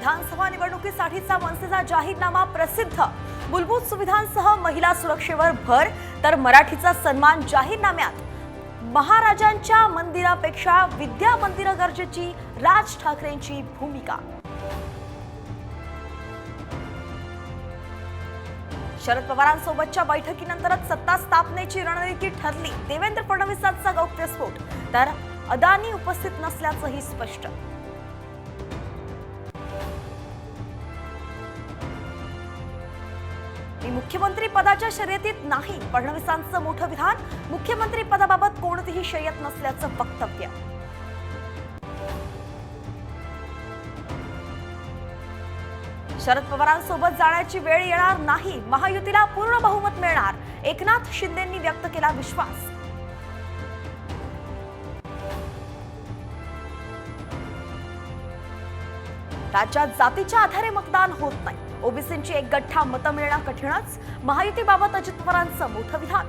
विधानसभा निवडणुकीसाठीचा मनसेचा जाहीरनामा प्रसिद्ध। मूलभूत सुविधांसह महिला सुरक्षेवर भर, तर मराठीचा सन्मान जाहीरनाम्यात। महाराजांच्या मंदिरापेक्षा विद्या मंदिर गरजेची, राज ठाकरेंची भूमिका। शरद पवारांसोबतच्या बैठकीनंतरच सत्ता स्थापनेची रणनीती ठरली। देवेंद्र फडणवीसांचा गौप्यस्फोट, तर अदानी उपस्थित नसल्याचंही स्पष्ट। मी मुख्यमंत्री पदाच्या शर्यतीत नाही, फडणवीसांचं मोठं विधान। मुख्यमंत्री पदाबाबत कोणतीही शर्यत नसल्याचं वक्तव्य। शरद पवारांसोबत जाण्याची वेळ येणार नाही, महायुतीला पूर्ण बहुमत मिळणार, एकनाथ शिंदेंनी व्यक्त केला विश्वास। राज्यात जातीच्या आधारे मतदान होत नाही, ओबीसींची एक गठ्ठा मतं मिळणं कठीणच, महायुतीबाबत अजित पवारांचं मोठं विधान।